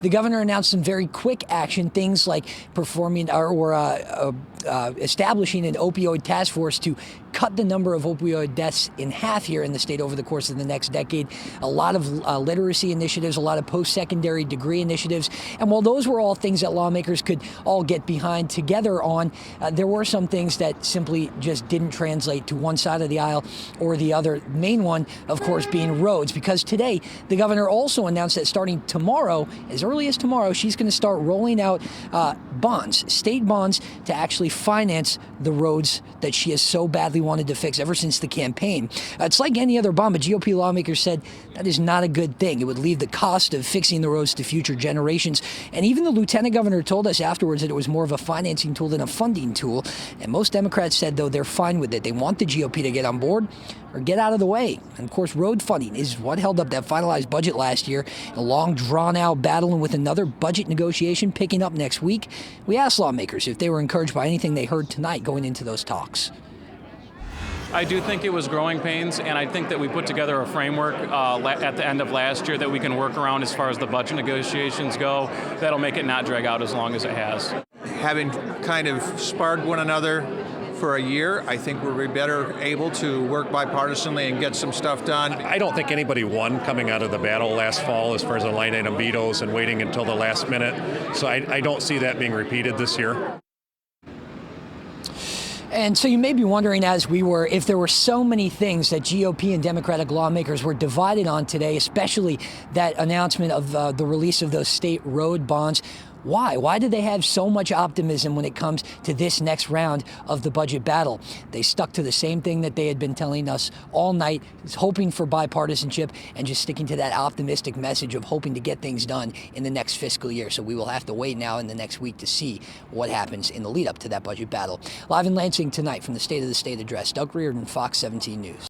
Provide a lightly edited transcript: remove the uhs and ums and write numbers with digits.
The governor announced some very quick action, things like performing or establishing an opioid task force to cut the number of opioid deaths in half here in the state over the course of the next decade. A lot of literacy initiatives, a lot of post-secondary degree initiatives. And while those were all things that lawmakers could all get behind together on, there were some things that simply just didn't translate to one side of the aisle or the other. Main one, of course, being roads, because today the governor also announced that starting tomorrow, as early as tomorrow, she's going to start rolling out bonds, state bonds, to actually finance the roads that she has so badly wanted to fix ever since the campaign. It's like any other bond, but GOP lawmakers said that is not a good thing. It would leave the cost of fixing the roads to future generations. And even the lieutenant governor told us afterwards that it was more of a financing tool than a funding tool. And most Democrats said, though, they're fine with it. They want the GOP to get on board or get out of the way. And of course, road funding is what held up that finalized budget last year. A long, drawn-out battle, and with another budget negotiation picking up next week, we asked lawmakers if they were encouraged by anything they heard tonight going into those talks. I do think it was growing pains, and I think that we put together a framework at the end of last year that we can work around as far as the budget negotiations go. That'll make it not drag out as long as it has. Having kind of sparred one another for a year, I think we'll be better able to work bipartisanly and get some stuff done. I don't think anybody won coming out of the battle last fall as far as the line item vetoes and waiting until the last minute. So I don't see that being repeated this year. And so you may be wondering, as we were, if there were so many things that GOP and Democratic lawmakers were divided on today, especially that announcement of the release of those state road bonds. Why? Why did they have so much optimism when it comes to this next round of the budget battle? They stuck to the same thing that they had been telling us all night, hoping for bipartisanship and just sticking to that optimistic message of hoping to get things done in the next fiscal year. So we will have to wait now in the next week to see what happens in the lead up to that budget battle. Live in Lansing tonight from the State of the State address, Doug Reardon, Fox 17 News.